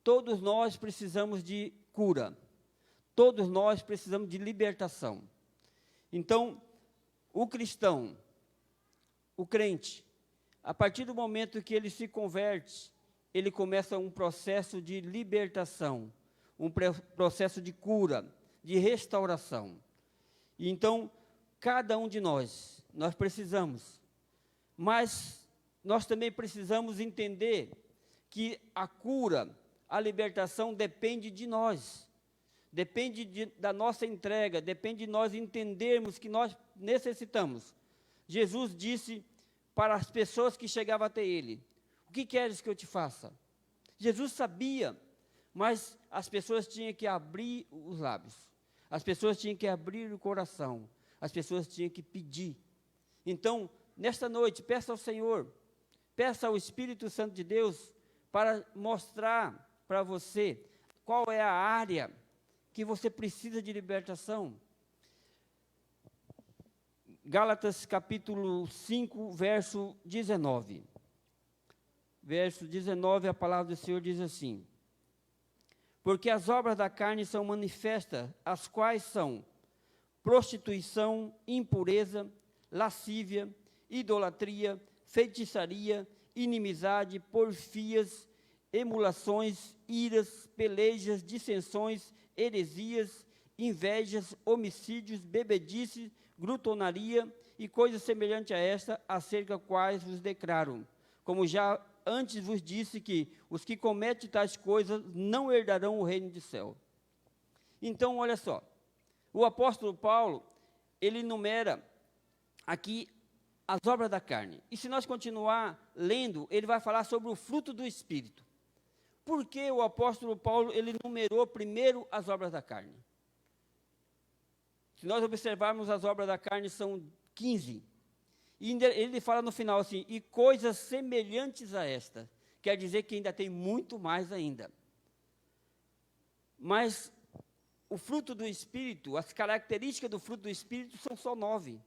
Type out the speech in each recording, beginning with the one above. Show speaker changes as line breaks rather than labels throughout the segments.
todos nós precisamos de cura. Todos nós precisamos de libertação. Então, o cristão, o crente, a partir do momento que ele se converte, ele começa um processo de libertação, um processo de cura, de restauração. E então, cada um de nós precisamos, mas nós também precisamos entender que a cura, a libertação depende de nós, depende da nossa entrega, depende de nós entendermos que nós necessitamos. Jesus disse para as pessoas que chegavam até ele: o que queres que eu te faça? Jesus sabia, mas as pessoas tinham que abrir os lábios, as pessoas tinham que abrir o coração, as pessoas tinham que pedir. Então, nesta noite, peça ao Senhor, peça ao Espírito Santo de Deus para mostrar para você qual é a área que você precisa de libertação. Gálatas capítulo 5, verso 19. Verso 19, a palavra do Senhor diz assim: porque as obras da carne são manifestas, as quais são prostituição, impureza, lascívia, idolatria, feitiçaria, inimizade, porfias, emulações, iras, pelejas, dissensões, heresias, invejas, homicídios, bebedice, glutonaria e coisas semelhantes a esta, acerca quais vos declaro, como já antes vos disse, que os que cometem tais coisas não herdarão o reino do céu. Então, olha só, o apóstolo Paulo, ele enumera aqui as obras da carne. E se nós continuar lendo, ele vai falar sobre o fruto do Espírito. Por que o apóstolo Paulo, ele numerou primeiro as obras da carne? Se nós observarmos, as obras da carne são 15. E ele fala no final assim: e coisas semelhantes a esta. Quer dizer que ainda tem muito mais ainda. Mas o fruto do Espírito, as características do fruto do Espírito são só 9.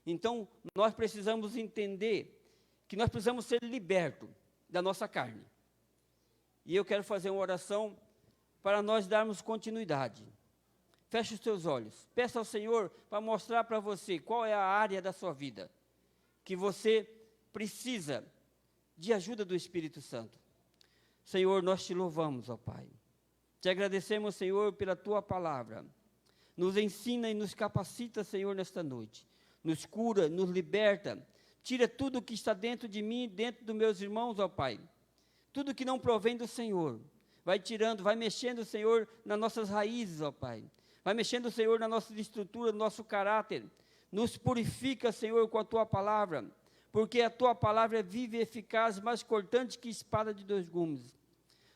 Então, nós precisamos entender que nós precisamos ser libertos da nossa carne. E eu quero fazer uma oração para nós darmos continuidade. Feche os seus olhos. Peça ao Senhor para mostrar para você qual é a área da sua vida que você precisa de ajuda do Espírito Santo. Senhor, nós te louvamos, ó Pai. Te agradecemos, Senhor, pela tua palavra. Nos ensina e nos capacita, Senhor, nesta noite. Nos cura, nos liberta. Tira tudo que está dentro de mim, dentro dos meus irmãos, ó Pai. Tudo que não provém do Senhor. Vai tirando, vai mexendo, Senhor, nas nossas raízes, ó Pai. Vai mexendo, Senhor, na nossa estrutura, no nosso caráter. Nos purifica, Senhor, com a tua palavra. Porque a tua palavra é viva e eficaz, mais cortante que espada de 2 gumes.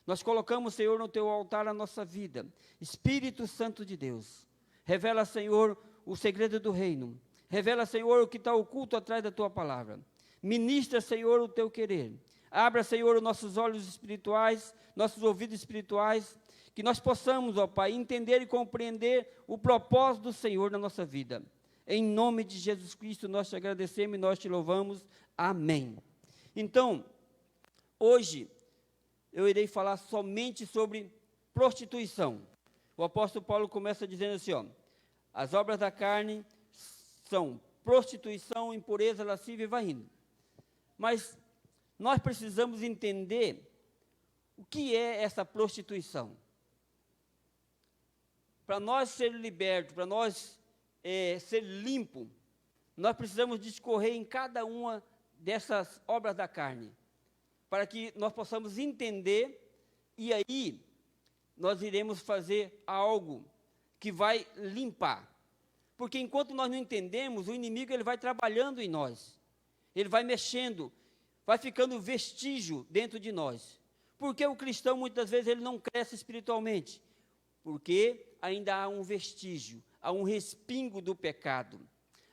Nós colocamos, Senhor, no teu altar a nossa vida. Espírito Santo de Deus, revela, Senhor, o segredo do reino. Revela, Senhor, o que está oculto atrás da tua palavra. Ministra, Senhor, o teu querer. Abra, Senhor, os nossos olhos espirituais, nossos ouvidos espirituais, que nós possamos, ó Pai, entender e compreender o propósito do Senhor na nossa vida. Em nome de Jesus Cristo, nós te agradecemos e nós te louvamos. Amém. Então, hoje, eu irei falar somente sobre prostituição. O apóstolo Paulo começa dizendo assim, ó: as obras da carne são prostituição, impureza, lascívia e vai indo. Mas nós precisamos entender o que é essa prostituição. Para nós ser libertos, para nós ser limpo, nós precisamos discorrer em cada uma dessas obras da carne, para que nós possamos entender, e aí nós iremos fazer algo que vai limpar. Porque enquanto nós não entendemos, o inimigo ele vai trabalhando em nós, ele vai mexendo, vai ficando vestígio dentro de nós. Porque o cristão muitas vezes ele não cresce espiritualmente? Porque ainda há um vestígio, há um respingo do pecado,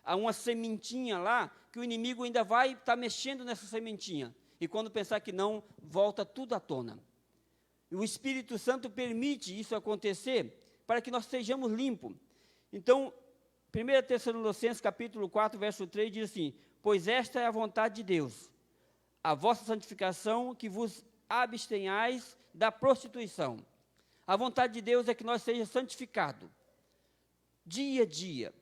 há uma sementinha lá, que o inimigo ainda vai estar mexendo nessa sementinha, e quando pensar que não, volta tudo à tona. E o Espírito Santo permite isso acontecer, para que nós sejamos limpos. Então, 1 Tessalonicenses capítulo 4, verso 3, diz assim: pois esta é a vontade de Deus, a vossa santificação, que vos abstenhais da prostituição. A vontade de Deus é que nós sejamos santificados, dia a dia.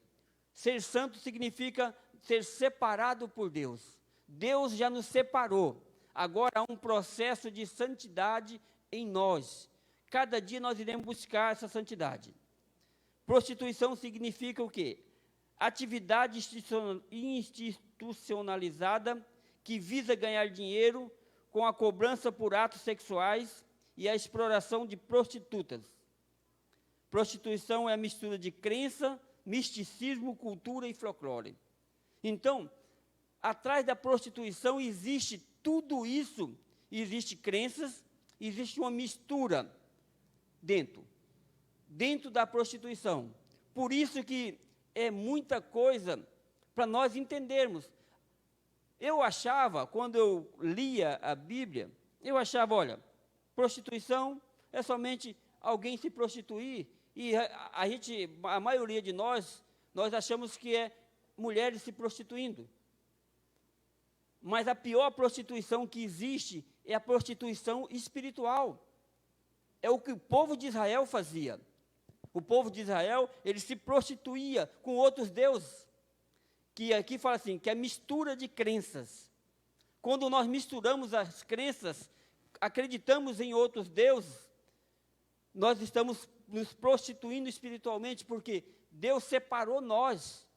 Ser santo significa ser separado por Deus. Deus já nos separou. Agora há um processo de santidade em nós. Cada dia nós iremos buscar essa santidade. Prostituição significa o quê? Atividade institucionalizada que visa ganhar dinheiro com a cobrança por atos sexuais e a exploração de prostitutas. Prostituição é a mistura de crença, misticismo, cultura e folclore. Então, atrás da prostituição existe tudo isso, existe crenças, existe uma mistura dentro da prostituição. Por isso que é muita coisa para nós entendermos. Eu achava, quando eu lia a Bíblia, olha, prostituição é somente alguém se prostituir, e a maioria de nós achamos que é mulheres se prostituindo. Mas a pior prostituição que existe é a prostituição espiritual. É o que o povo de Israel fazia. O povo de Israel, ele se prostituía com outros deuses. Que aqui fala assim, que é mistura de crenças. Quando nós misturamos as crenças, acreditamos em outros deuses, nós estamos nos prostituindo espiritualmente, porque Deus separou nós.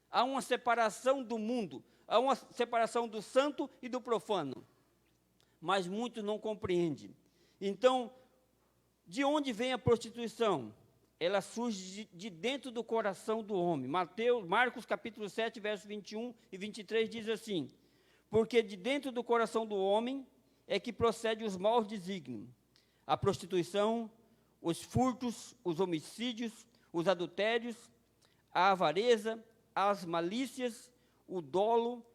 Há uma separação do mundo, há uma separação do santo e do profano. Mas muitos não compreendem. Então, de onde vem a prostituição? Ela surge de dentro do coração do homem. Marcos capítulo 7, versos 21 e 23 diz assim: porque de dentro do coração do homem é que procede os maus desígnios, a prostituição, os furtos, os homicídios, os adultérios, a avareza, as malícias, o dolo,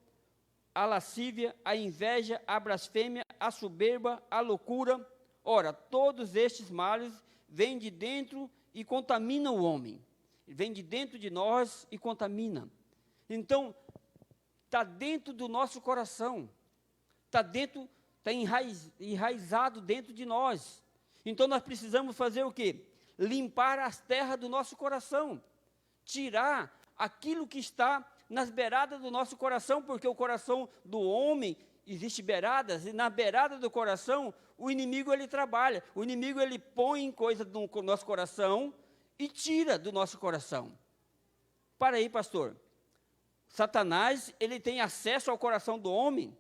a lascívia, a inveja, a blasfêmia, a soberba, a loucura. Ora, todos estes males vêm de dentro e contamina o homem. Vem de dentro de nós e contamina. Então, está dentro do nosso coração. Está enraizado dentro de nós. Então, nós precisamos fazer o quê? Limpar as terras do nosso coração. Tirar aquilo que está nas beiradas do nosso coração, porque o coração do homem, existe beiradas, e na beirada do coração, o inimigo ele trabalha. O inimigo ele põe coisa no nosso coração e tira do nosso coração. Para aí, pastor. Satanás, ele tem acesso ao coração do homem.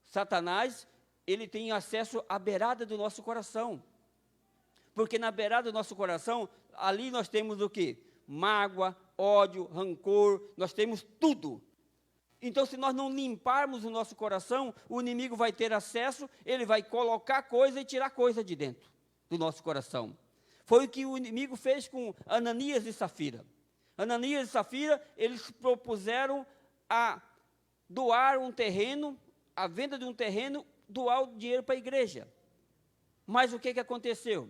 Satanás, ele tem acesso à beirada do nosso coração. Porque na beirada do nosso coração, ali nós temos o quê? Mágoa, ódio, rancor, nós temos tudo. Então, se nós não limparmos o nosso coração, o inimigo vai ter acesso, ele vai colocar coisa e tirar coisa de dentro do nosso coração. Foi o que o inimigo fez com Ananias e Safira. Ananias e Safira, eles propuseram a doar um terreno, a venda de um terreno, doar o dinheiro para a igreja. Mas o que aconteceu?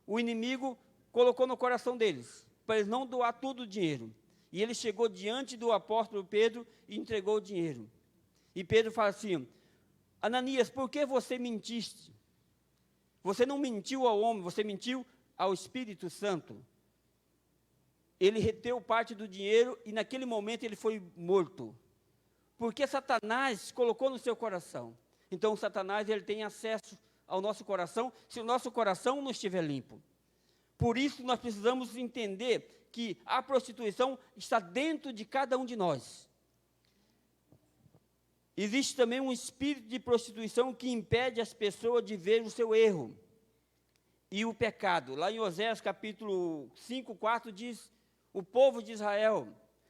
O inimigo colocou no coração deles, para eles não doar todo o dinheiro. E ele chegou diante do apóstolo Pedro e entregou o dinheiro. E Pedro fala assim: Ananias, por que você mentiste? Você não mentiu ao homem, você mentiu ao Espírito Santo. Ele reteu parte do dinheiro e naquele momento ele foi morto. Porque Satanás colocou no seu coração. Então Satanás ele tem acesso ao nosso coração, se o nosso coração não estiver limpo. Por isso nós precisamos entender que a prostituição está dentro de cada um de nós. Existe também um espírito de prostituição que impede as pessoas de ver o seu erro e o pecado. Lá em Oséias capítulo 5, 4 diz, o povo de Israel,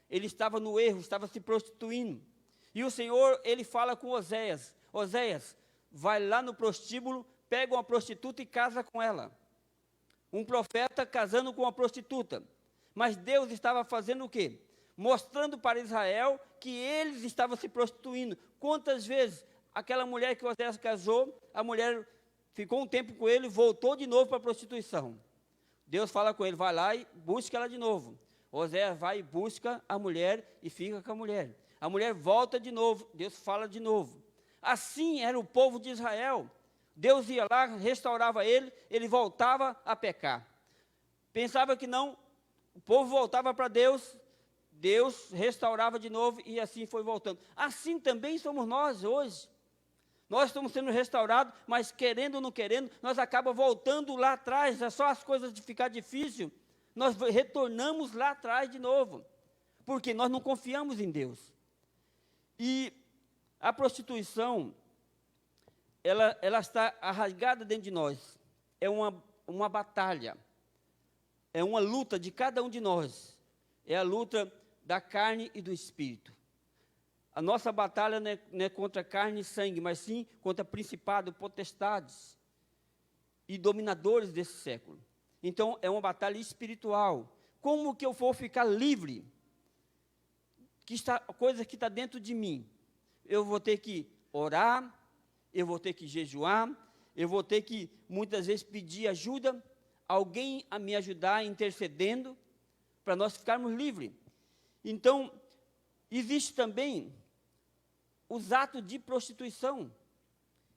ele estava no erro, estava se prostituindo. E o Senhor, ele fala com Oséias, Oséias, vai lá no prostíbulo, pega uma prostituta e casa com ela. Um profeta casando com uma prostituta. Mas Deus estava fazendo o quê? Mostrando para Israel que eles estavam se prostituindo. Quantas vezes aquela mulher que Oséias casou, a mulher ficou um tempo com ele e voltou de novo para a prostituição. Deus fala com ele, vai lá e busca ela de novo. Oséias vai e busca a mulher e fica com a mulher. A mulher volta de novo, Deus fala de novo. Assim era o povo de Israel. Deus ia lá, restaurava ele, ele voltava a pecar. Pensava que não, o povo voltava para Deus, Deus restaurava de novo e assim foi voltando. Assim também somos nós hoje. Nós estamos sendo restaurados, mas querendo ou não querendo, nós acabamos voltando lá atrás, é só as coisas de ficar difícil, nós retornamos lá atrás de novo, porque nós não confiamos em Deus. E a prostituição, ela está arraigada dentro de nós, é uma batalha, é uma luta de cada um de nós, é a luta da carne e do espírito. A nossa batalha não é contra carne e sangue, mas sim contra principados, potestades e dominadores desse século. Então, é uma batalha espiritual. Como que eu vou ficar livre? Coisa que está dentro de mim. Eu vou ter que orar, eu vou ter que jejuar, eu vou ter que, muitas vezes, pedir ajuda, alguém a me ajudar, intercedendo, para nós ficarmos livres. Então, existe também os atos de prostituição,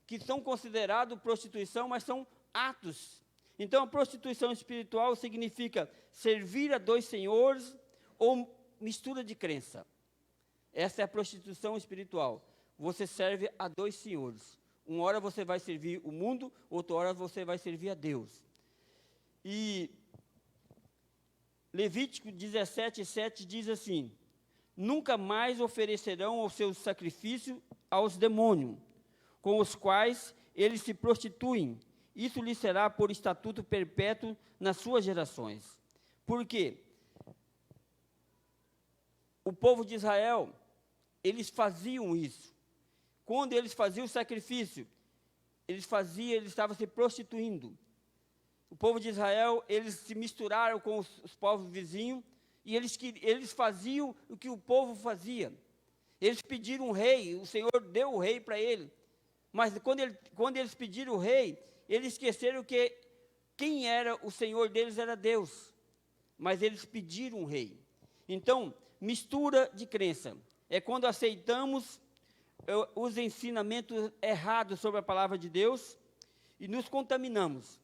que são considerados prostituição, mas são atos. Então, a prostituição espiritual significa servir a dois senhores ou mistura de crença. Essa é a prostituição espiritual. Você serve a dois senhores. Uma hora você vai servir o mundo, outra hora você vai servir a Deus. E Levítico 17:7 diz assim: nunca mais oferecerão o seu sacrifício aos demônios, com os quais eles se prostituem. Isso lhe será por estatuto perpétuo nas suas gerações. Por quê? O povo de Israel, eles faziam isso. Quando eles faziam o sacrifício, eles estavam se prostituindo. O povo de Israel, eles se misturaram com os povos vizinhos, e eles faziam o que o povo fazia. Eles pediram um rei, o Senhor deu o rei para ele. Mas quando eles pediram o rei, eles esqueceram que quem era o Senhor deles era Deus. Mas eles pediram um rei. Então, mistura de crença. É quando aceitamos os ensinamentos errados sobre a palavra de Deus e nos contaminamos.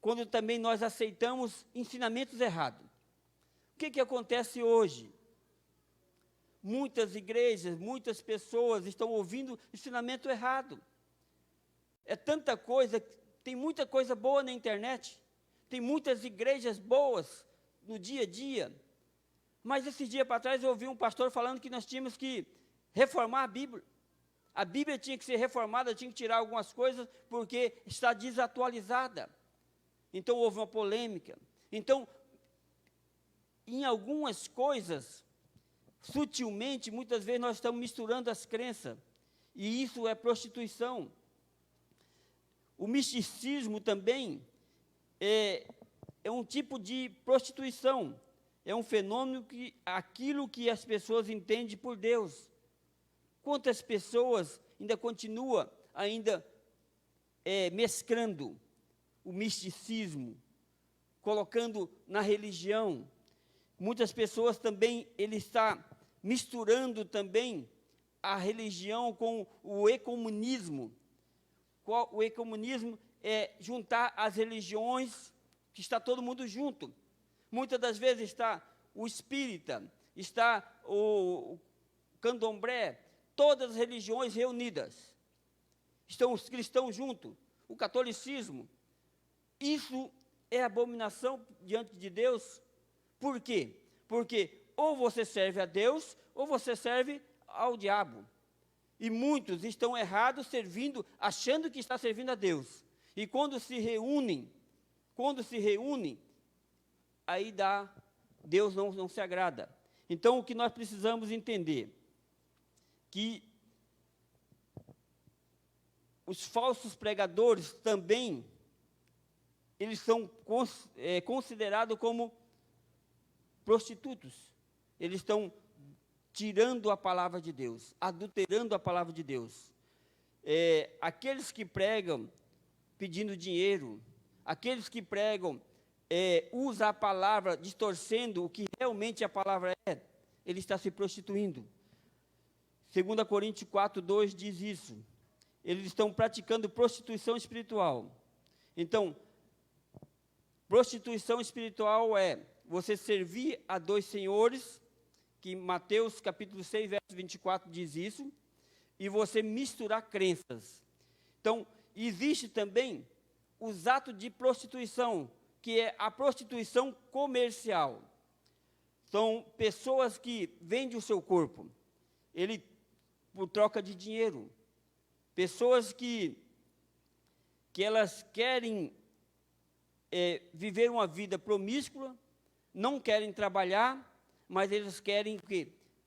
Quando também nós aceitamos ensinamentos errados. O que acontece hoje? Muitas igrejas, muitas pessoas estão ouvindo ensinamento errado. É tanta coisa, tem muita coisa boa na internet, tem muitas igrejas boas no dia a dia, mas esses dias para trás eu ouvi um pastor falando que nós tínhamos que reformar a Bíblia. A Bíblia tinha que ser reformada, tinha que tirar algumas coisas, porque está desatualizada. Então houve uma polêmica. Então, em algumas coisas, sutilmente, muitas vezes nós estamos misturando as crenças, e isso é prostituição. O misticismo também é um tipo de prostituição, é um fenômeno que aquilo que as pessoas entendem por Deus. Quantas pessoas ainda continuam mesclando o misticismo, colocando na religião. Muitas pessoas também, ele está misturando também a religião com o ecumenismo. O ecumenismo é juntar as religiões, que está todo mundo junto. Muitas das vezes está o espírita, está o candomblé, todas as religiões reunidas. Estão os cristãos juntos, o catolicismo. Isso é abominação diante de Deus. Por quê? Porque ou você serve a Deus, ou você serve ao diabo. E muitos estão errados servindo, achando que está servindo a Deus. E quando se reúnem, aí Deus não se agrada. Então, o que nós precisamos entender, que os falsos pregadores também, eles são considerados como prostitutos. Eles estão tirando a palavra de Deus, adulterando a palavra de Deus. Aqueles que pregam pedindo dinheiro, aqueles que pregam, usam a palavra distorcendo o que realmente a palavra é, ele está se prostituindo. 2 Coríntios 4:2 diz isso. eles estão praticando prostituição espiritual. Então, prostituição espiritual é você servir a dois senhores, que Mateus capítulo 6, verso 24 diz isso, e você misturar crenças. Então, existe também os atos de prostituição, que é a prostituição comercial. São pessoas que vendem o seu corpo, por troca de dinheiro. Pessoas que elas querem viver uma vida promíscua, não querem trabalhar, mas eles querem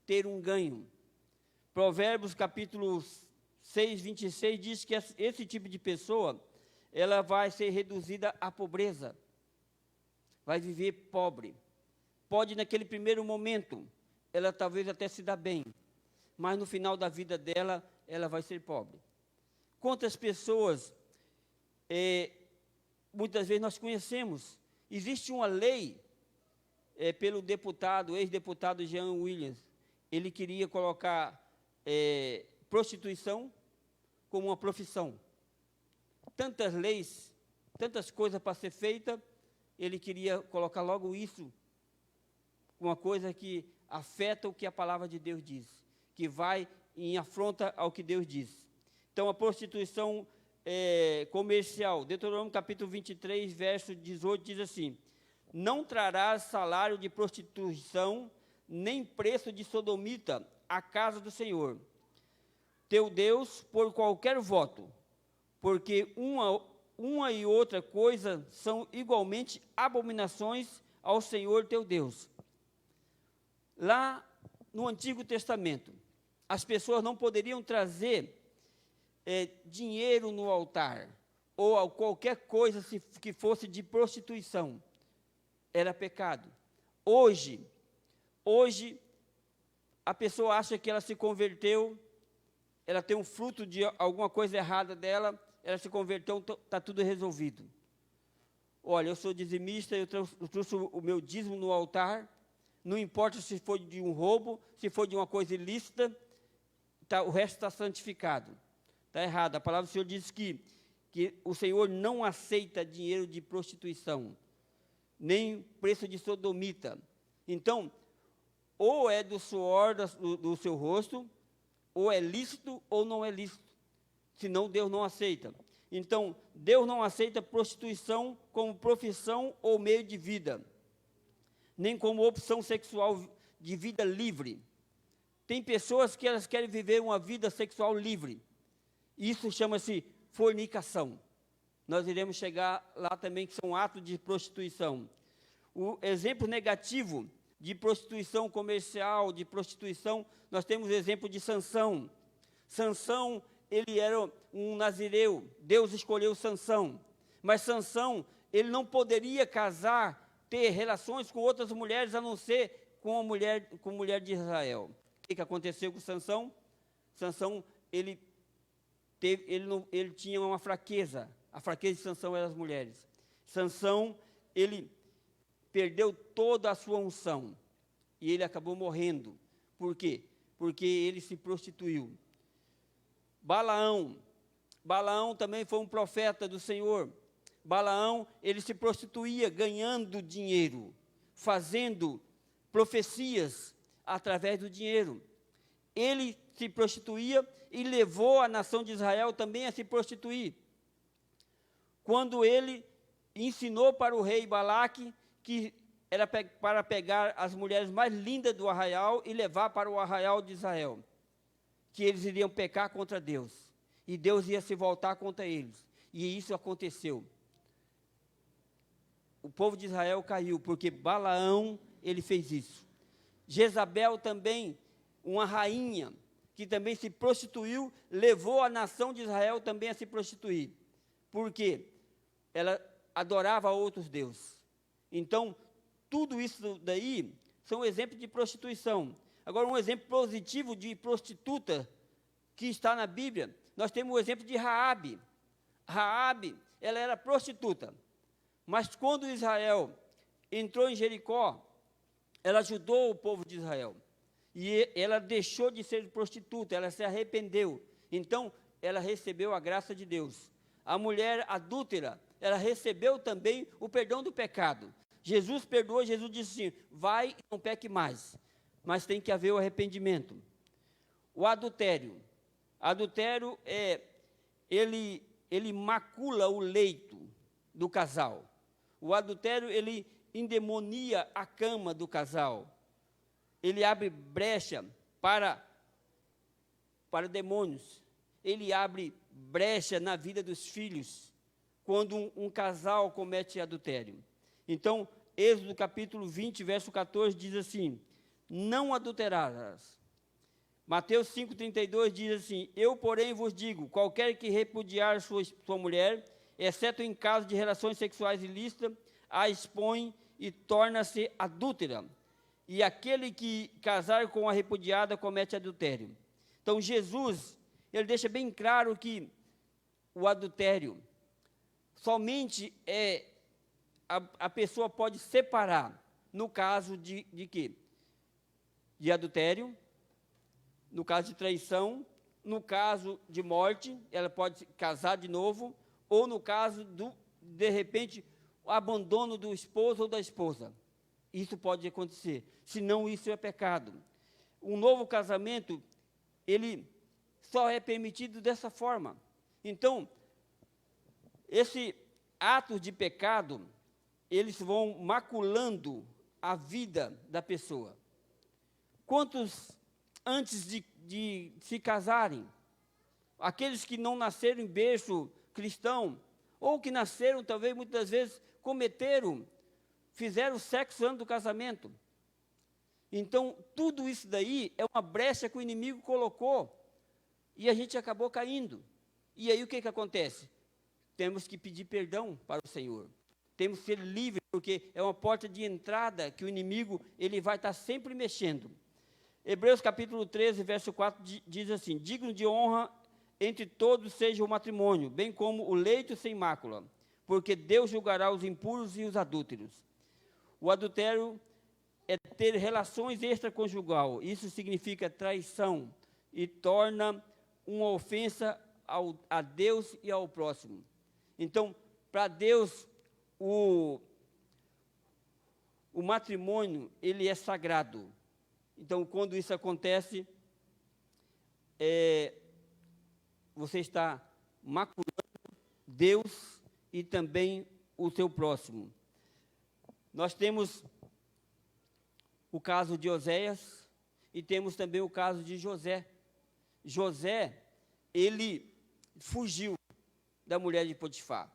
ter um ganho. Provérbios capítulo 6, 26 diz que esse tipo de pessoa, ela vai ser reduzida à pobreza, vai viver pobre. Pode naquele primeiro momento, ela talvez até se dá bem, mas no final da vida dela, ela vai ser pobre. Quantas pessoas, muitas vezes nós conhecemos, existe uma lei, pelo ex-deputado Jean Williams, ele queria colocar prostituição como uma profissão. Tantas leis, tantas coisas para ser feita, ele queria colocar logo isso, uma coisa que afeta o que a palavra de Deus diz, que vai em afronta ao que Deus diz. Então, a prostituição comercial, Deuteronômio capítulo 23, verso 18, diz assim: não trarás salário de prostituição, nem preço de sodomita à casa do Senhor, teu Deus, por qualquer voto, porque uma e outra coisa são igualmente abominações ao Senhor teu Deus. Lá no Antigo Testamento, as pessoas não poderiam trazer dinheiro no altar, ou qualquer coisa que fosse de prostituição. Era pecado. Hoje, a pessoa acha que ela se converteu, ela tem um fruto de alguma coisa errada dela, ela se converteu, está tudo resolvido. Olha, eu sou dizimista, eu trouxe o meu dízimo no altar, não importa se foi de um roubo, se foi de uma coisa ilícita, o resto está santificado. Está errado. A palavra do Senhor diz que o Senhor não aceita dinheiro de prostituição, nem preço de sodomita. Então, ou é do suor do seu rosto, ou é lícito ou não é lícito. Senão Deus não aceita. Então, Deus não aceita prostituição como profissão ou meio de vida, nem como opção sexual de vida livre. Tem pessoas que elas querem viver uma vida sexual livre. Isso chama-se fornicação. Nós iremos chegar lá também, que são atos de prostituição. O exemplo negativo de prostituição comercial, de prostituição, nós temos o exemplo de Sansão. Sansão, ele era um nazireu, Deus escolheu Sansão. Mas Sansão, ele não poderia casar, ter relações com outras mulheres, a não ser com a mulher de Israel. O que aconteceu com Sansão? Sansão, ele tinha uma fraqueza. A fraqueza de Sansão eram as mulheres. Sansão, ele perdeu toda a sua unção. E ele acabou morrendo. Por quê? Porque ele se prostituiu. Balaão também foi um profeta do Senhor. Balaão, ele se prostituía ganhando dinheiro, fazendo profecias através do dinheiro. Ele se prostituía e levou a nação de Israel também a se prostituir. Quando ele ensinou para o rei Balaque que era para pegar as mulheres mais lindas do arraial e levar para o arraial de Israel, que eles iriam pecar contra Deus, e Deus ia se voltar contra eles, e isso aconteceu. O povo de Israel caiu, porque Balaão, ele fez isso. Jezabel também, uma rainha, que também se prostituiu, levou a nação de Israel também a se prostituir. Por quê? Ela adorava outros deuses. Então, tudo isso daí são exemplos de prostituição. Agora, um exemplo positivo de prostituta que está na Bíblia, nós temos o exemplo de Raabe. Raabe, ela era prostituta, mas quando Israel entrou em Jericó, ela ajudou o povo de Israel. E ela deixou de ser prostituta, ela se arrependeu. Então, ela recebeu a graça de Deus. A mulher adúltera, ela recebeu também o perdão do pecado. Jesus perdoou, Jesus disse assim, vai e não peque mais. Mas tem que haver o arrependimento. O adultério. Adultério ele macula o leito do casal. O adultério, ele endemonia a cama do casal. Ele abre brecha para demônios. Ele abre brecha na vida dos filhos, quando um casal comete adultério. Então, Êxodo capítulo 20, verso 14, diz assim, não adulterarás. Mateus 5,32 diz assim, eu, porém, vos digo, qualquer que repudiar sua mulher, exceto em caso de relações sexuais ilícitas, a expõe e torna-se adúltera. E aquele que casar com a repudiada comete adultério. Então, Jesus, ele deixa bem claro que o adultério, somente a pessoa pode separar, no caso de quê? De adultério, no caso de traição, no caso de morte, ela pode casar de novo, ou no caso de repente, o abandono do esposo ou da esposa. Isso pode acontecer, senão isso é pecado. Um novo casamento, ele só é permitido dessa forma. Então, esse ato de pecado, eles vão maculando a vida da pessoa. Quantos, antes de se casarem, aqueles que não nasceram em berço cristão, ou que nasceram, talvez, muitas vezes, fizeram sexo antes do casamento. Então, tudo isso daí é uma brecha que o inimigo colocou, e a gente acabou caindo. E aí o que acontece? Temos que pedir perdão para o Senhor. Temos que ser livres, porque é uma porta de entrada que o inimigo, ele vai estar sempre mexendo. Hebreus capítulo 13, verso 4, diz assim, digno de honra entre todos seja o matrimônio, bem como o leito sem mácula, porque Deus julgará os impuros e os adúlteros. O adultério é ter relações extraconjugal, isso significa traição, e torna uma ofensa a Deus e ao próximo. Então, para Deus, o matrimônio, ele é sagrado. Então, quando isso acontece, você está maculando Deus e também o seu próximo. Nós temos o caso de Oséias e temos também o caso de José. José, ele fugiu da mulher de Potifar.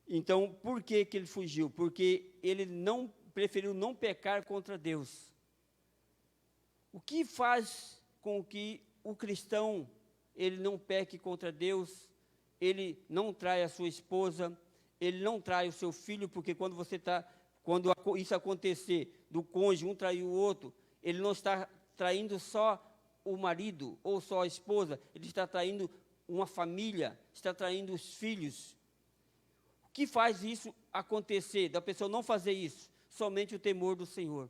Então, por que ele fugiu? Porque ele preferiu não pecar contra Deus. O que faz com que o cristão, ele não peque contra Deus, ele não trai a sua esposa, ele não trai o seu filho, porque quando isso acontecer, do cônjuge, um trair o outro, ele não está traindo só o marido ou só a esposa, ele está traindo uma família, está traindo os filhos. O que faz isso acontecer, da pessoa não fazer isso? Somente o temor do Senhor.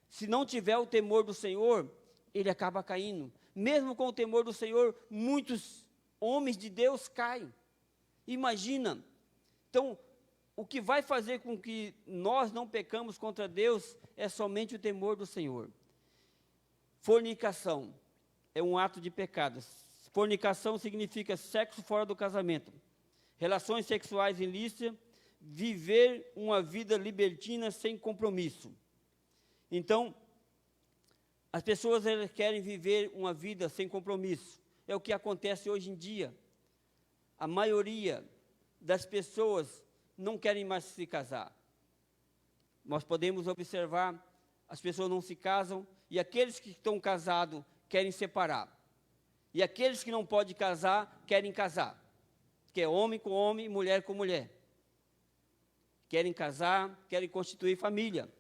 Se não tiver o temor do Senhor, ele acaba caindo. Mesmo com o temor do Senhor, muitos homens de Deus caem. Imagina. Então, o que vai fazer com que nós não pecamos contra Deus é somente o temor do Senhor. Fornicação é um ato de pecado. Fornicação significa sexo fora do casamento. Relações sexuais ilícitas, viver uma vida libertina sem compromisso. Então, as pessoas elas querem viver uma vida sem compromisso. É o que acontece hoje em dia. A maioria das pessoas não querem mais se casar. Nós podemos observar, as pessoas não se casam, e aqueles que estão casados querem separar. E aqueles que não podem casar, querem casar. Que é homem com homem, mulher com mulher. Querem casar, querem constituir família.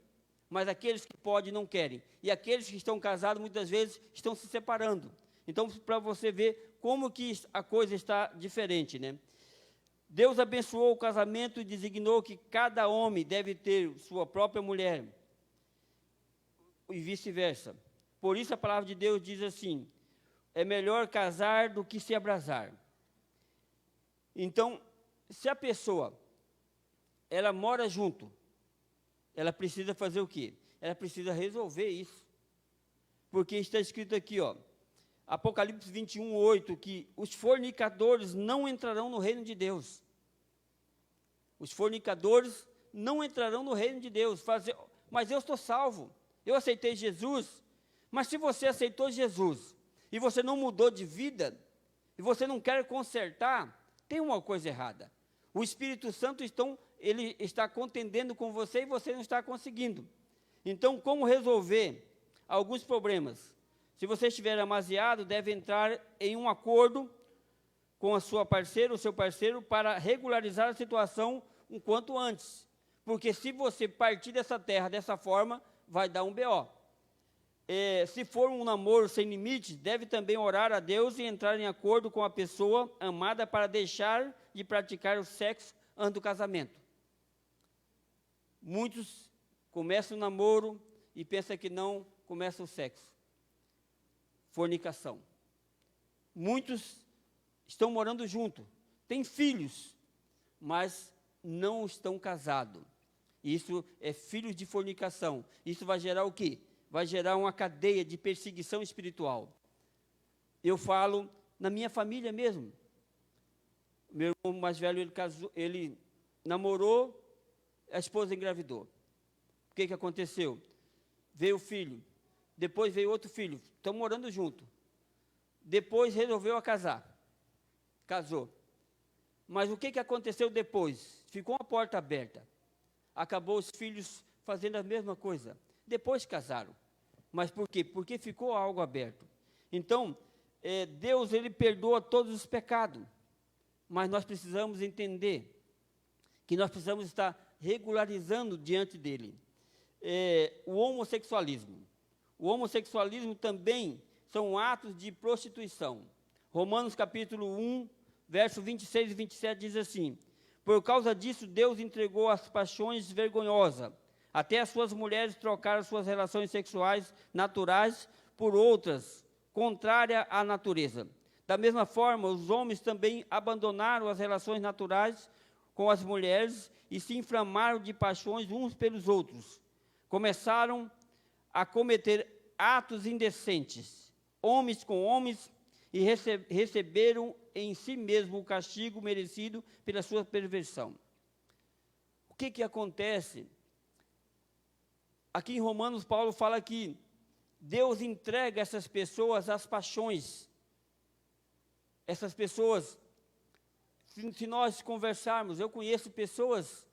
Mas aqueles que podem, não querem. E aqueles que estão casados, muitas vezes, estão se separando. Então, para você ver como que a coisa está diferente, né? Deus abençoou o casamento e designou que cada homem deve ter sua própria mulher. E vice-versa. Por isso a palavra de Deus diz assim, é melhor casar do que se abrasar. Então, se a pessoa, ela mora junto, ela precisa fazer o quê? Ela precisa resolver isso. Porque está escrito aqui, ó, Apocalipse 21, 8, que os fornicadores não entrarão no reino de Deus. Os fornicadores não entrarão no reino de Deus. Mas eu estou salvo, eu aceitei Jesus. Mas se você aceitou Jesus e você não mudou de vida, e você não quer consertar, tem uma coisa errada. O Espírito Santo ele está contendendo com você e você não está conseguindo. Então, como resolver alguns problemas? Se você estiver amaziado, deve entrar em um acordo com a sua parceira, o seu parceiro, para regularizar a situação um quanto antes. Porque se você partir dessa terra dessa forma, vai dar um BO. Se for um namoro sem limite, deve também orar a Deus e entrar em acordo com a pessoa amada para deixar de praticar o sexo antes do casamento. Muitos começam o namoro e pensam que não começa o sexo. Fornicação. Muitos estão morando junto, têm filhos, mas não estão casados. Isso é filhos de fornicação. Isso vai gerar o quê? Vai gerar uma cadeia de perseguição espiritual. Eu falo na minha família mesmo. Meu irmão mais velho, ele namorou, a esposa engravidou. O que aconteceu? Veio o filho, depois veio outro filho, estão morando junto. Depois resolveu casar, casou. Mas o que aconteceu depois? Ficou uma porta aberta. Acabou os filhos fazendo a mesma coisa. Depois casaram. Mas por quê? Porque ficou algo aberto. Então, Deus, ele perdoa todos os pecados. Mas nós precisamos entender que nós precisamos estar regularizando diante dele. O homossexualismo. O homossexualismo também são atos de prostituição. Romanos capítulo 1, verso 26 e 27 diz assim: por causa disso, Deus entregou as paixões vergonhosas. Até as suas mulheres trocaram suas relações sexuais naturais por outras, contrárias à natureza. Da mesma forma, os homens também abandonaram as relações naturais com as mulheres e se inflamaram de paixões uns pelos outros. Começaram a cometer atos indecentes, homens com homens, e receberam em si mesmo o castigo merecido pela sua perversão. O que acontece? Aqui em Romanos, Paulo fala que Deus entrega essas pessoas às paixões. Essas pessoas, se nós conversarmos, eu conheço pessoas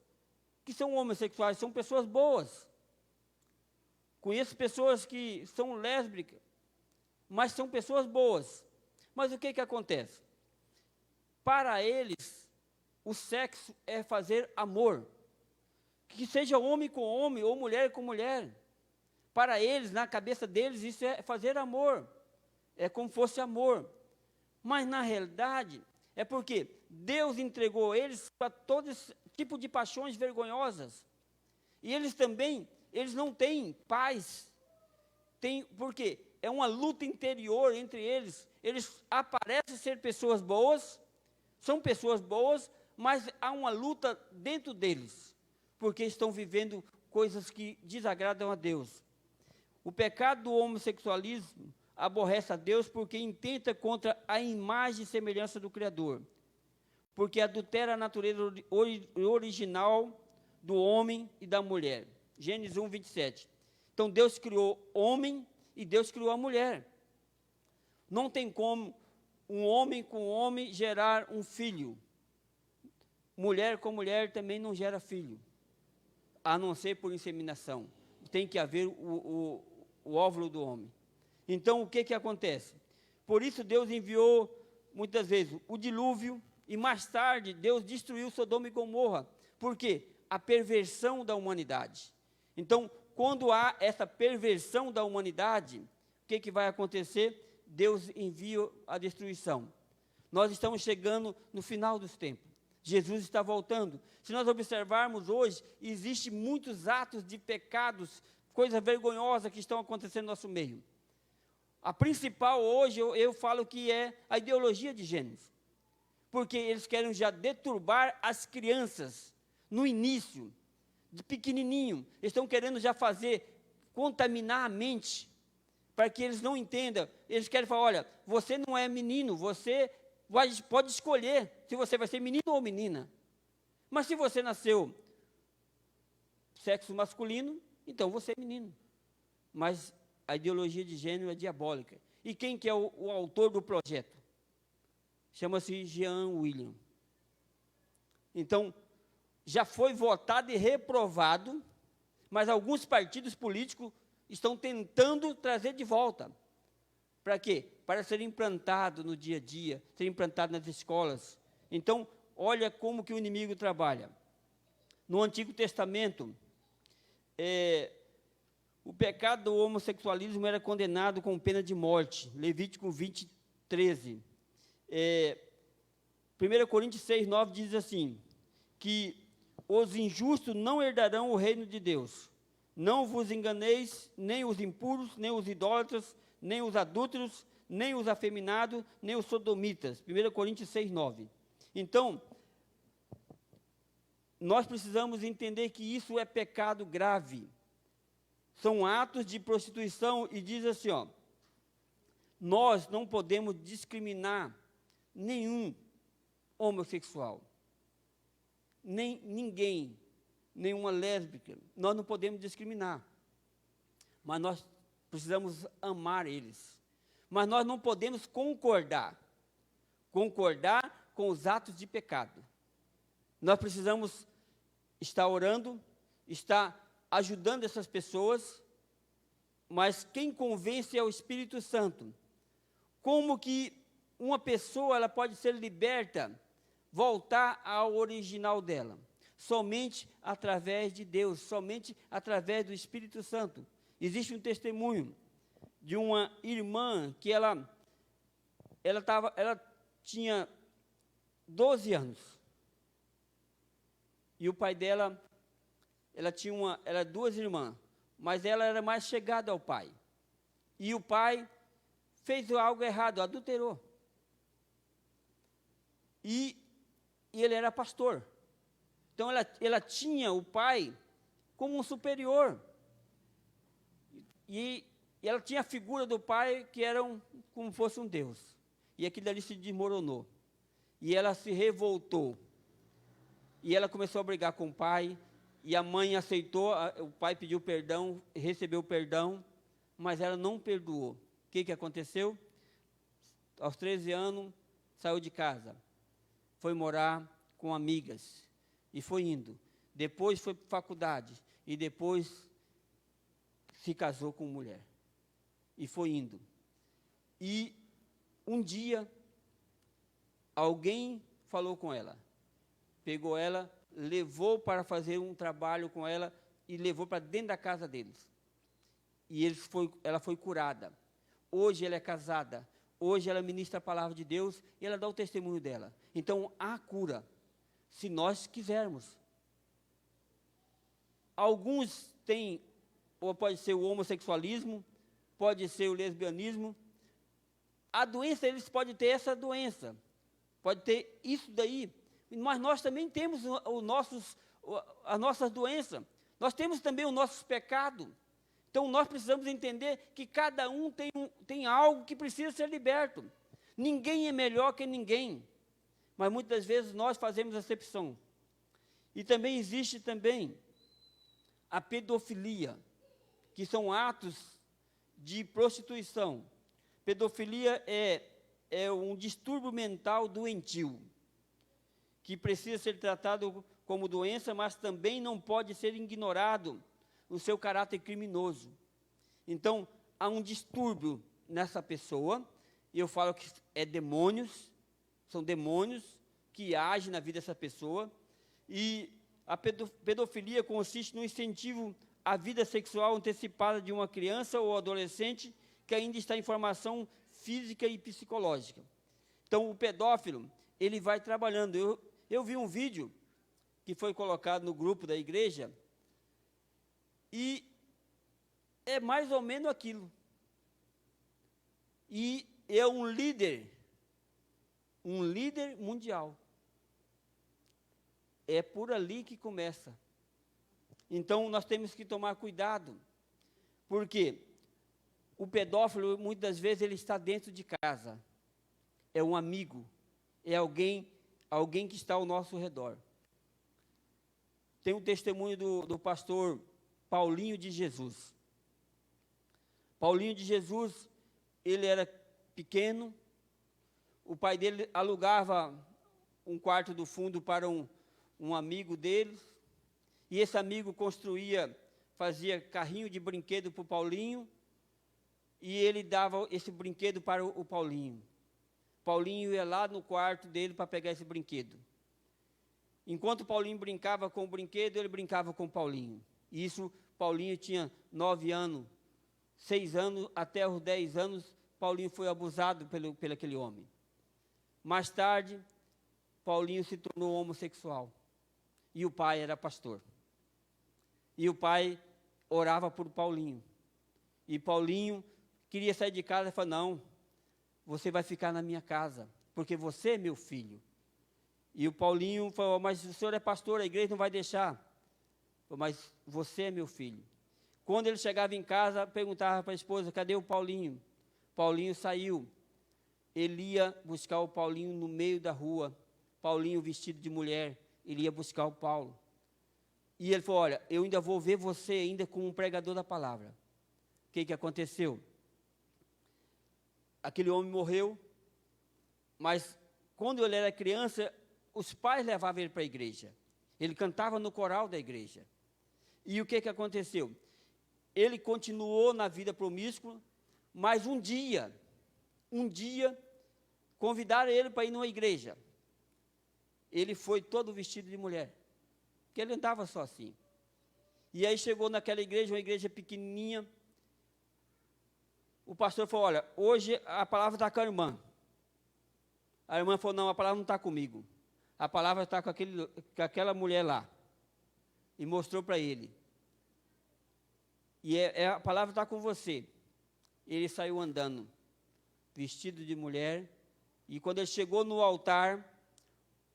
que são homossexuais, são pessoas boas. Conheço pessoas que são lésbicas, mas são pessoas boas. Mas o que acontece? Para eles, o sexo é fazer amor. Que seja homem com homem ou mulher com mulher. Para eles, na cabeça deles, isso é fazer amor. É como fosse amor. Mas, na realidade, é porque Deus entregou eles para todo esse tipo de paixões vergonhosas. E eles também, eles não têm paz. Porque é uma luta interior entre eles. Eles aparecem ser pessoas boas, são pessoas boas, mas há uma luta dentro deles, porque estão vivendo coisas que desagradam a Deus. O pecado do homossexualismo aborrece a Deus porque intenta contra a imagem e semelhança do Criador, porque adultera a natureza original do homem e da mulher. Gênesis 1, 27. Então, Deus criou homem e Deus criou a mulher. Não tem como um homem com homem gerar um filho. Mulher com mulher também não gera filho, a não ser por inseminação. Tem que haver o óvulo do homem. Então, o que acontece? Por isso, Deus enviou, muitas vezes, o dilúvio, e mais tarde, Deus destruiu Sodoma e Gomorra. Por quê? A perversão da humanidade. Então, quando há essa perversão da humanidade, o que vai acontecer? Deus envia a destruição. Nós estamos chegando no final dos tempos. Jesus está voltando. Se nós observarmos hoje, existem muitos atos de pecados, coisas vergonhosas que estão acontecendo no nosso meio. A principal hoje, eu falo que é a ideologia de gênero. Porque eles querem já deturbar as crianças no início, de pequenininho. Eles estão querendo já contaminar a mente, para que eles não entendam. Eles querem falar, olha, você não é menino, você pode escolher se você vai ser menino ou menina. Mas se você nasceu sexo masculino, então você é menino. Mas a ideologia de gênero é diabólica. E quem que é o autor do projeto? Chama-se Jean William. Então, já foi votado e reprovado, mas alguns partidos políticos estão tentando trazer de volta. Para quê? Para ser implantado no dia a dia, ser implantado nas escolas. Então, olha como que o inimigo trabalha. No Antigo Testamento, o pecado do homossexualismo era condenado com pena de morte. Levítico 20, 13. 1 Coríntios 6, 9 diz assim, que os injustos não herdarão o reino de Deus. Não vos enganeis, nem os impuros, nem os idólatras, nem os adúlteros, nem os afeminados, nem os sodomitas. 1 Coríntios 6, 9. Então, nós precisamos entender que isso é pecado grave. São atos de prostituição e diz assim, ó, nós não podemos discriminar nenhum homossexual, nem ninguém, nenhuma lésbica, nós não podemos discriminar, mas nós precisamos amar eles, mas nós não podemos concordar com os atos de pecado. Nós precisamos estar orando, estar ajudando essas pessoas, mas quem convence é o Espírito Santo. Como que uma pessoa ela pode ser liberta, voltar ao original dela? Somente através de Deus, somente através do Espírito Santo. Existe um testemunho de uma irmã que ela tinha 12 anos. E o pai dela, ela tinha duas irmãs, mas ela era mais chegada ao pai. E o pai fez algo errado, adulterou. E ele era pastor. Então, ela tinha o pai como um superior. E ela tinha a figura do pai que era como fosse um Deus. E aquilo ali se desmoronou. E ela se revoltou. E ela começou a brigar com o pai. E a mãe aceitou, o pai pediu perdão, recebeu perdão, mas ela não perdoou. O que aconteceu? Aos 13 anos, saiu de casa. Foi morar com amigas. E foi indo. Depois foi para a faculdade. E depois se casou com mulher. E foi indo. E um dia, alguém falou com ela. Pegou ela, levou para fazer um trabalho com ela e levou para dentro da casa deles. E ela foi curada. Hoje ela é casada. Hoje ela ministra a palavra de Deus e ela dá o testemunho dela. Então, há cura, se nós quisermos. Alguns têm, ou pode ser o homossexualismo, pode ser o lesbianismo. A doença, eles podem ter essa doença, pode ter isso daí, mas nós também temos as nossas doenças, nós temos também os nossos pecados. Então, nós precisamos entender que cada um tem algo que precisa ser liberto. Ninguém é melhor que ninguém, mas muitas vezes nós fazemos acepção. E também existe a pedofilia, que são atos de prostituição. Pedofilia é um distúrbio mental doentio, que precisa ser tratado como doença, mas também não pode ser ignorado no seu caráter criminoso. Então, há um distúrbio nessa pessoa, e eu falo que são demônios que agem na vida dessa pessoa, e a pedofilia consiste no incentivo à vida sexual antecipada de uma criança ou adolescente que ainda está em formação física e psicológica. Então, o pedófilo, ele vai trabalhando. Eu vi um vídeo que foi colocado no grupo da igreja, e é mais ou menos aquilo. e é um líder mundial. É por ali que começa. Então, nós temos que tomar cuidado, porque o pedófilo, muitas vezes, ele está dentro de casa. É um amigo, é alguém que está ao nosso redor. Tem um testemunho do pastor Paulinho de Jesus. Paulinho de Jesus, ele era pequeno, o pai dele alugava um quarto do fundo para um amigo dele, e esse amigo fazia carrinho de brinquedo para o Paulinho, e ele dava esse brinquedo para o Paulinho. Paulinho ia lá no quarto dele para pegar esse brinquedo. Enquanto o Paulinho brincava com o brinquedo, ele brincava com o Paulinho. Isso, Paulinho tinha 9 anos, 6 anos, até os 10 anos, Paulinho foi abusado pelo aquele homem. Mais tarde, Paulinho se tornou homossexual. E o pai era pastor. E o pai orava por Paulinho. E Paulinho queria sair de casa e falou, não, você vai ficar na minha casa, porque você é meu filho. E o Paulinho falou, mas o senhor é pastor, a igreja não vai deixar. Falou, mas você é meu filho. Quando ele chegava em casa, perguntava para a esposa, cadê o Paulinho? Paulinho saiu. Ele ia buscar o Paulinho no meio da rua. Paulinho vestido de mulher, ele ia buscar o Paulo. E ele falou, olha, eu ainda vou ver você ainda como um pregador da palavra. O que aconteceu? Aquele homem morreu, mas quando ele era criança, os pais levavam ele para a igreja. Ele cantava no coral da igreja. E o que aconteceu? Ele continuou na vida promíscua, mas um dia, convidaram ele para ir numa igreja. Ele foi todo vestido de mulher, porque ele andava só assim. E aí chegou naquela igreja, uma igreja pequenininha. O pastor falou, olha, hoje a palavra está com a irmã. A irmã falou, não, a palavra não está comigo. A palavra está com aquela mulher lá. E mostrou para ele. E a palavra está com você. Ele saiu andando, vestido de mulher. E quando ele chegou no altar,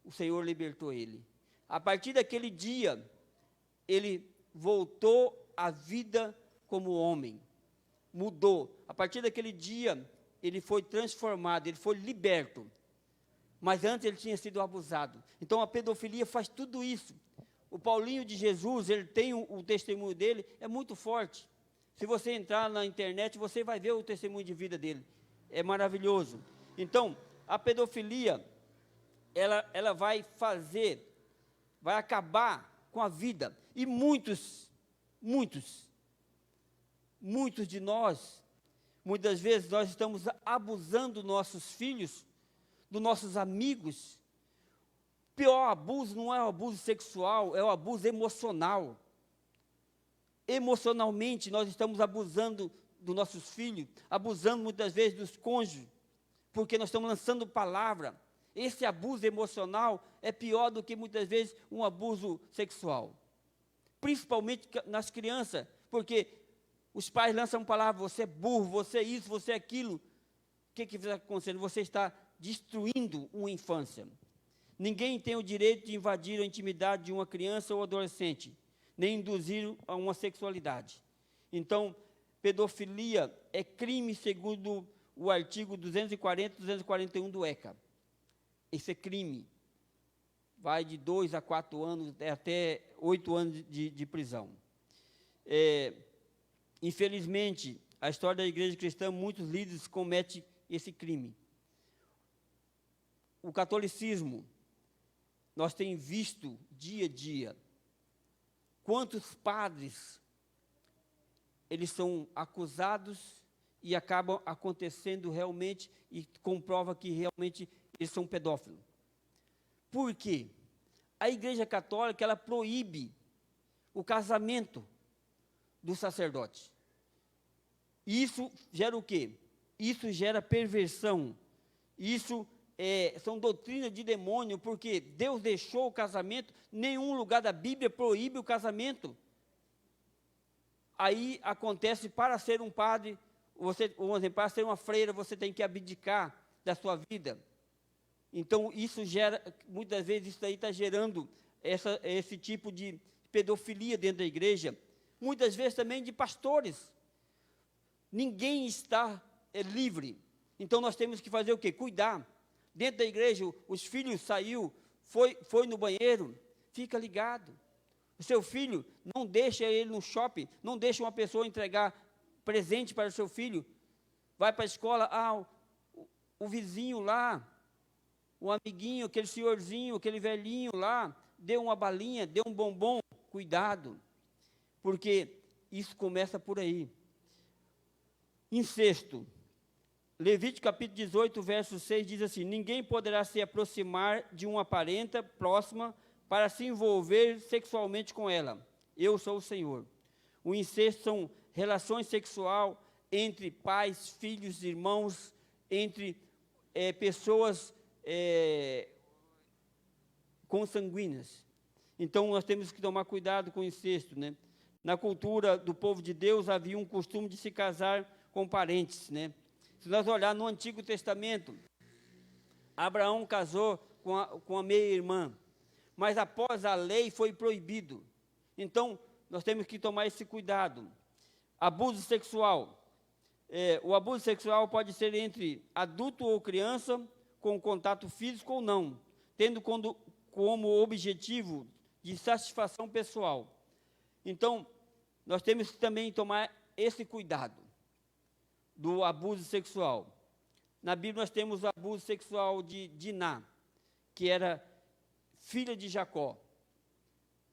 o Senhor libertou ele. A partir daquele dia, ele voltou à vida como homem. Mudou. A partir daquele dia, ele foi transformado, ele foi liberto. Mas antes ele tinha sido abusado. Então a pedofilia faz tudo isso. O Paulinho de Jesus, ele tem o testemunho dele, é muito forte. Se você entrar na internet, você vai ver o testemunho de vida dele. É maravilhoso. Então, a pedofilia, ela vai acabar com a vida. E muitos de nós, muitas vezes nós estamos abusando dos nossos filhos, dos nossos amigos. O pior abuso não é o abuso sexual, é o abuso emocional. Emocionalmente, nós estamos abusando dos nossos filhos, abusando muitas vezes dos cônjuges, porque nós estamos lançando palavra. Esse abuso emocional é pior do que muitas vezes um abuso sexual. Principalmente nas crianças, porque os pais lançam palavra, você é burro, você é isso, você é aquilo. O que está acontecendo? Você está destruindo uma infância. Ninguém tem o direito de invadir a intimidade de uma criança ou adolescente, nem induzir a uma sexualidade. Então, pedofilia é crime segundo o artigo 240 e 241 do ECA. Esse é crime. Vai de 2 a 4 anos, até 8 anos de prisão. Infelizmente, a história da igreja cristã, muitos líderes cometem esse crime. O catolicismo, nós temos visto dia a dia, quantos padres, eles são acusados e acabam acontecendo realmente, e comprova que realmente eles são pedófilos. Por quê? A igreja católica, ela proíbe o casamento do sacerdote. Isso gera o quê? Isso gera perversão. Isso são doutrinas de demônio, porque Deus deixou o casamento, nenhum lugar da Bíblia proíbe o casamento. Aí acontece, para ser um padre, um exemplo, para ser uma freira, você tem que abdicar da sua vida. Então, isso gera, muitas vezes, isso aí está gerando esse tipo de pedofilia dentro da igreja. Muitas vezes também de pastores. Ninguém está livre. Então, nós temos que fazer o quê? Cuidar. Dentro da igreja, os filhos saiu, foi no banheiro, fica ligado. O seu filho, não deixa ele no shopping, não deixa uma pessoa entregar presente para o seu filho. Vai para a escola, o vizinho lá, o amiguinho, aquele senhorzinho, aquele velhinho lá, deu uma balinha, deu um bombom, cuidado, porque isso começa por aí. Incesto. Levítico capítulo 18, verso 6 diz assim: ninguém poderá se aproximar de uma parenta próxima para se envolver sexualmente com ela. Eu sou o Senhor. O incesto são relações sexuais entre pais, filhos, irmãos, entre pessoas consanguíneas. Então, nós temos que tomar cuidado com o incesto, né? Na cultura do povo de Deus, havia um costume de se casar com parentes, né? Se nós olhar no Antigo Testamento, Abraão casou com a meia-irmã, mas após a lei foi proibido. Então, nós temos que tomar esse cuidado. Abuso sexual. O abuso sexual pode ser entre adulto ou criança, com contato físico ou não, tendo como objetivo de satisfação pessoal. Então, nós temos que também tomar esse cuidado do abuso sexual. Na Bíblia nós temos o abuso sexual de Diná, que era filha de Jacó.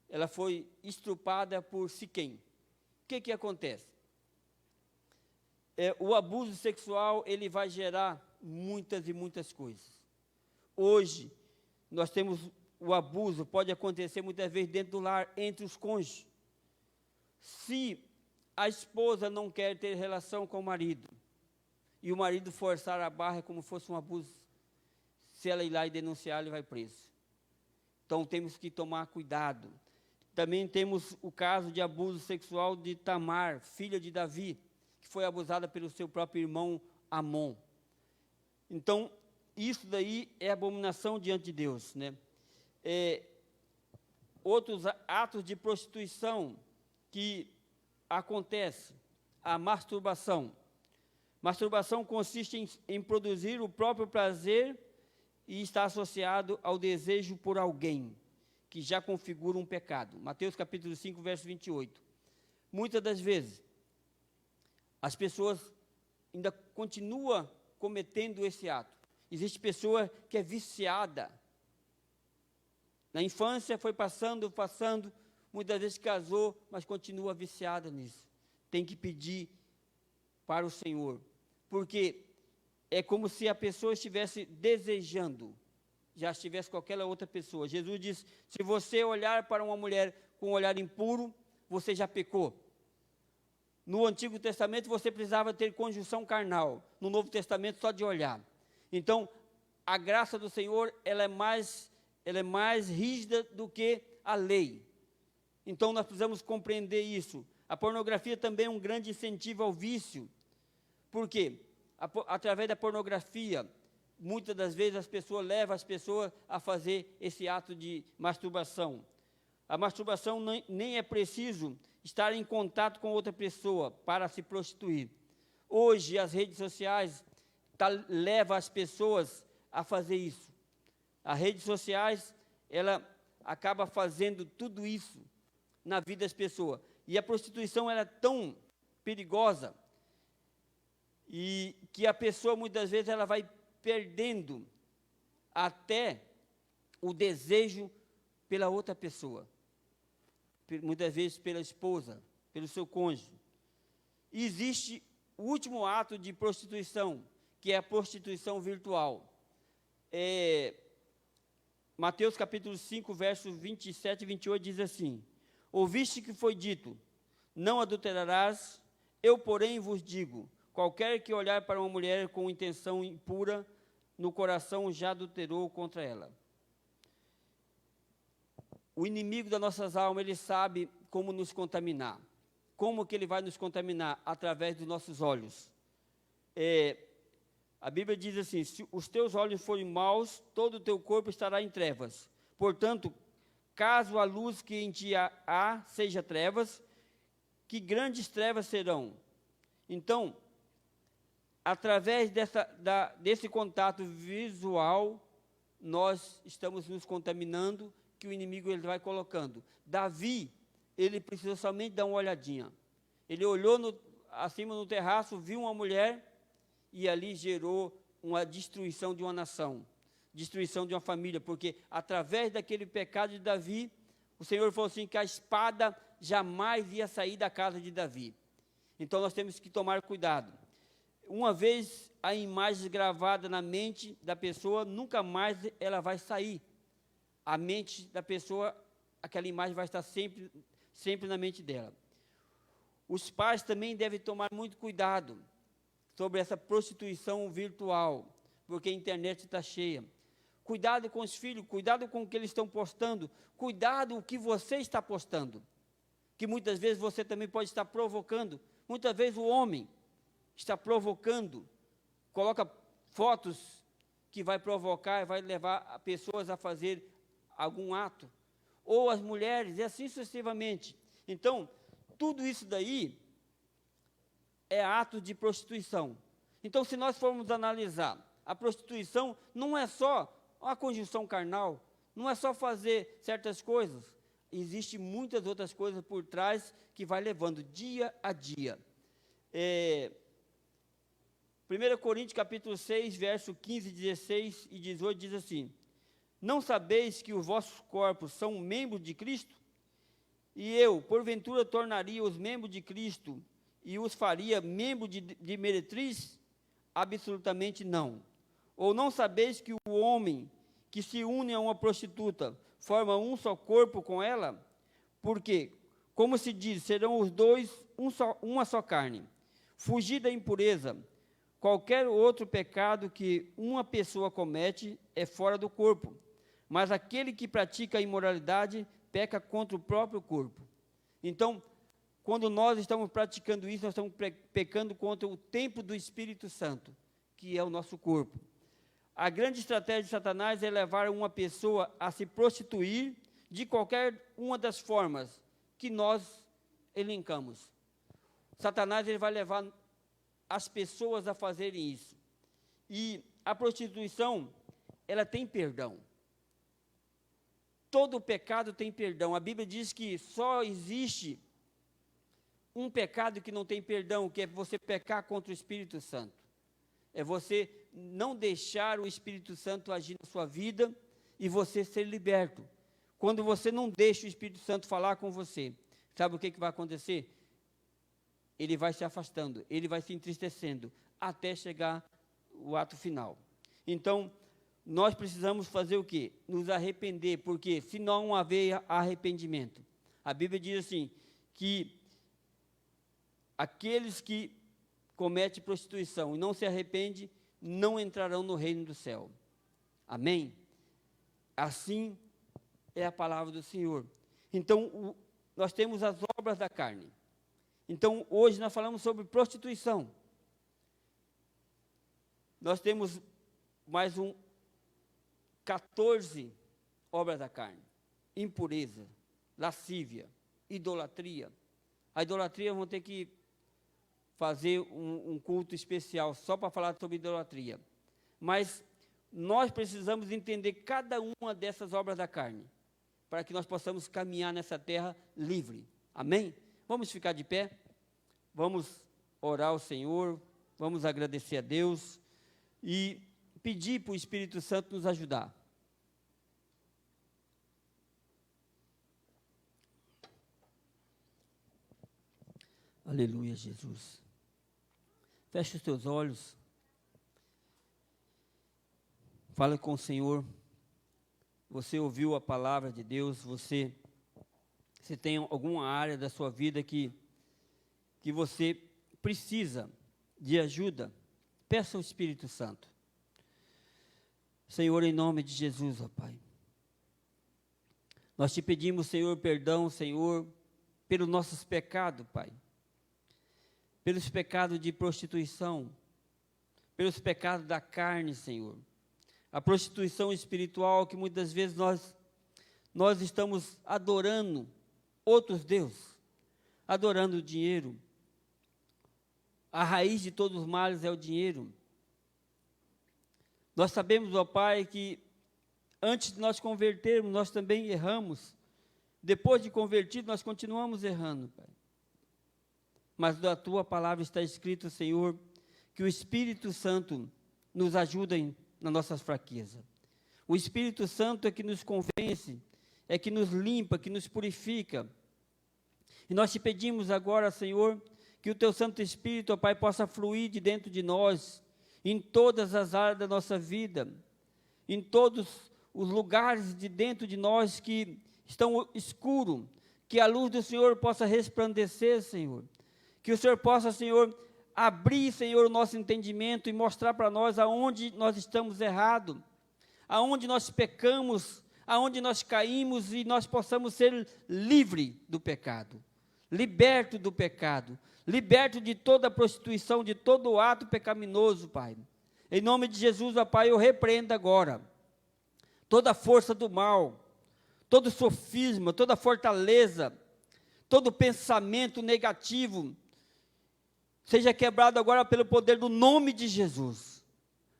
Ela foi estrupada por Siquém. O que acontece? O abuso sexual, ele vai gerar muitas e muitas coisas. Hoje, nós temos o abuso, pode acontecer muitas vezes dentro do lar, entre os cônjuges. Se a esposa não quer ter relação com o marido, e o marido forçar a barra como fosse um abuso, se ela ir lá e denunciar, ele vai preso. Então, temos que tomar cuidado. Também temos o caso de abuso sexual de Tamar, filha de Davi, que foi abusada pelo seu próprio irmão Amon. Então, isso daí é abominação diante de Deus, né? Outros atos de prostituição que acontece, a masturbação. Masturbação consiste em produzir o próprio prazer e está associado ao desejo por alguém, que já configura um pecado. Mateus capítulo 5, verso 28. Muitas das vezes, as pessoas ainda continuam cometendo esse ato. Existe pessoa que é viciada. Na infância foi passando, muitas vezes casou, mas continua viciada nisso. Tem que pedir para o Senhor, porque é como se a pessoa estivesse desejando, já estivesse com aquela outra pessoa. Jesus diz, se você olhar para uma mulher com um olhar impuro, você já pecou. No Antigo Testamento você precisava ter conjunção carnal, no Novo Testamento só de olhar. Então, a graça do Senhor, ela é mais rígida do que a lei. Então, nós precisamos compreender isso. A pornografia também é um grande incentivo ao vício. Por quê? Através da pornografia, muitas das vezes as pessoas levam as pessoas a fazer esse ato de masturbação. A masturbação nem é preciso estar em contato com outra pessoa para se prostituir. Hoje, as redes sociais levam as pessoas a fazer isso. As redes sociais, ela acaba fazendo tudo isso na vida das pessoas. E a prostituição ela é tão perigosa e que a pessoa, muitas vezes, ela vai perdendo até o desejo pela outra pessoa. Muitas vezes pela esposa, pelo seu cônjuge. E existe o último ato de prostituição, que é a prostituição virtual. Mateus capítulo 5, versos 27 e 28 diz assim: ouviste que foi dito, não adulterarás, eu porém vos digo, qualquer que olhar para uma mulher com intenção impura, no coração já adulterou contra ela. O inimigo das nossas almas, ele sabe como nos contaminar. Como que ele vai nos contaminar? Através dos nossos olhos. A Bíblia diz assim: se os teus olhos forem maus, todo o teu corpo estará em trevas. Portanto, caso a luz que em ti há seja trevas, que grandes trevas serão. Então, através desse contato visual, nós estamos nos contaminando, que o inimigo ele vai colocando. Davi, ele precisou somente dar uma olhadinha. Ele olhou acima no terraço, viu uma mulher, e ali gerou uma destruição de uma nação, destruição de uma família, porque através daquele pecado de Davi, o Senhor falou assim, que a espada jamais ia sair da casa de Davi. Então nós temos que tomar cuidado. Uma vez a imagem gravada na mente da pessoa, nunca mais ela vai sair. A mente da pessoa, aquela imagem vai estar sempre na mente dela. Os pais também devem tomar muito cuidado sobre essa prostituição virtual, porque a internet está cheia. Cuidado com os filhos, cuidado com o que eles estão postando, cuidado com o que você está postando, que muitas vezes você também pode estar provocando. Muitas vezes o homem está provocando, coloca fotos que vai provocar, vai levar a pessoas a fazer algum ato, ou as mulheres, e assim sucessivamente. Então, tudo isso daí é ato de prostituição. Então, se nós formos analisar, a prostituição não é só uma conjunção carnal, não é só fazer certas coisas, existem muitas outras coisas por trás que vai levando dia a dia. 1 Coríntios capítulo 6, verso 15, 16 e 18 diz assim: não sabeis que os vossos corpos são membros de Cristo? E eu, porventura, tornaria os membros de Cristo e os faria membros de meretriz? Absolutamente não. Ou não sabeis que o homem que se une a uma prostituta forma um só corpo com ela? Porque, como se diz, serão os dois uma só carne. Fugir da impureza. Qualquer outro pecado que uma pessoa comete é fora do corpo, mas aquele que pratica a imoralidade peca contra o próprio corpo. Então, quando nós estamos praticando isso, nós estamos pecando contra o templo do Espírito Santo, que é o nosso corpo. A grande estratégia de Satanás é levar uma pessoa a se prostituir de qualquer uma das formas que nós elencamos. Satanás ele vai levar as pessoas a fazerem isso. E a prostituição, ela tem perdão. Todo pecado tem perdão. A Bíblia diz que só existe um pecado que não tem perdão, que é você pecar contra o Espírito Santo. É você não deixar o Espírito Santo agir na sua vida e você ser liberto. Quando você não deixa o Espírito Santo falar com você, sabe o que vai acontecer? Ele vai se afastando, ele vai se entristecendo, até chegar o ato final. Então, nós precisamos fazer o quê? Nos arrepender, porque se não haver arrependimento, a Bíblia diz assim, que aqueles que cometem prostituição e não se arrependem, não entrarão no reino do céu. Amém? Assim é a palavra do Senhor. Então, nós temos as obras da carne. Então, hoje nós falamos sobre prostituição. Nós temos mais 14 obras da carne. Impureza, lascívia, idolatria. A idolatria vão ter que fazer um culto especial só para falar sobre idolatria. Mas nós precisamos entender cada uma dessas obras da carne, para que nós possamos caminhar nessa terra livre. Amém? Vamos ficar de pé, vamos orar ao Senhor, vamos agradecer a Deus e pedir para o Espírito Santo nos ajudar. Aleluia, Jesus. Feche os teus olhos, fala com o Senhor. Você ouviu a palavra de Deus, você tem alguma área da sua vida que você precisa de ajuda, peça ao Espírito Santo. Senhor, em nome de Jesus, ó Pai, nós te pedimos, Senhor, perdão, Senhor, pelos nossos pecados, Pai, pelos pecados de prostituição, pelos pecados da carne, Senhor. A prostituição espiritual que muitas vezes nós estamos adorando outros deuses, adorando o dinheiro. A raiz de todos os males é o dinheiro. Nós sabemos, ó Pai, que antes de nós convertermos, nós também erramos. Depois de convertido, nós continuamos errando, Pai. Mas da Tua palavra está escrito, Senhor, que o Espírito Santo nos ajuda nas nossas fraquezas. O Espírito Santo é que nos convence, é que nos limpa, que nos purifica. E nós te pedimos agora, Senhor, que o Teu Santo Espírito, ó Pai, possa fluir de dentro de nós, em todas as áreas da nossa vida, em todos os lugares de dentro de nós que estão escuros, que a luz do Senhor possa resplandecer, Senhor. Que o Senhor possa, Senhor, abrir, Senhor, o nosso entendimento e mostrar para nós aonde nós estamos errados, aonde nós pecamos, aonde nós caímos e nós possamos ser livres do pecado, liberto do pecado, liberto de toda a prostituição, de todo o ato pecaminoso, Pai. Em nome de Jesus, ó Pai, eu repreendo agora toda a força do mal, todo sofisma, toda fortaleza, todo pensamento negativo, seja quebrado agora pelo poder do nome de Jesus.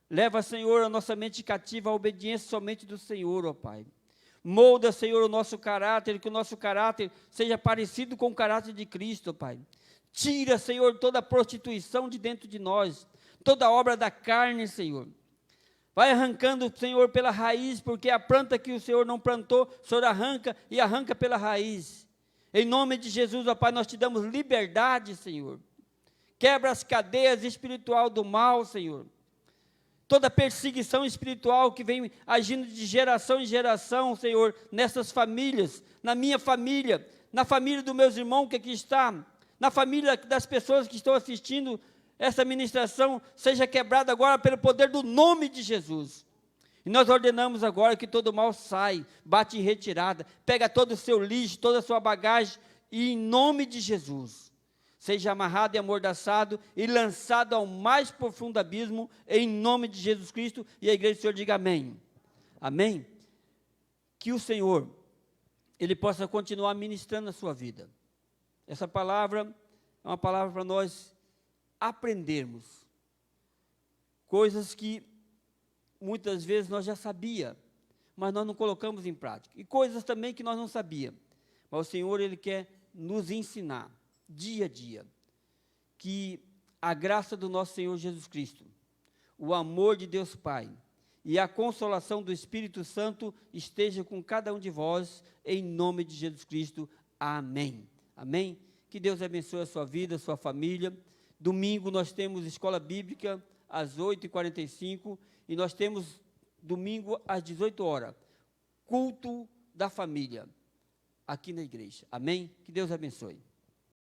Leva, Senhor, a nossa mente cativa à obediência somente do Senhor, ó Pai. Molda, Senhor, o nosso caráter, que o nosso caráter seja parecido com o caráter de Cristo, ó Pai. Tira, Senhor, toda a prostituição de dentro de nós, toda obra da carne, Senhor. Vai arrancando, Senhor, pela raiz, porque a planta que o Senhor não plantou, o Senhor arranca e arranca pela raiz. Em nome de Jesus, ó Pai, nós te damos liberdade, Senhor. Quebra as cadeias espiritual do mal, Senhor. Toda perseguição espiritual que vem agindo de geração em geração, Senhor, nessas famílias, na minha família, na família dos meus irmãos que aqui está, na família das pessoas que estão assistindo essa ministração, seja quebrada agora pelo poder do nome de Jesus. E nós ordenamos agora que todo mal sai, bate em retirada, pega todo o seu lixo, toda a sua bagagem, e em nome de Jesus, seja amarrado e amordaçado e lançado ao mais profundo abismo, em nome de Jesus Cristo. E a igreja do Senhor diga amém. Amém? Que o Senhor, Ele possa continuar ministrando a sua vida. Essa palavra é uma palavra para nós aprendermos coisas que muitas vezes nós já sabíamos, mas nós não colocamos em prática. E coisas também que nós não sabíamos. Mas o Senhor, Ele quer nos ensinar, dia a dia, que a graça do nosso Senhor Jesus Cristo, o amor de Deus Pai e a consolação do Espírito Santo esteja com cada um de vós, em nome de Jesus Cristo. Amém. Amém? Que Deus abençoe a sua vida, a sua família. Domingo nós temos escola bíblica às 8h45 e nós temos domingo às 18 horas, culto da família, aqui na igreja. Amém? Que Deus abençoe.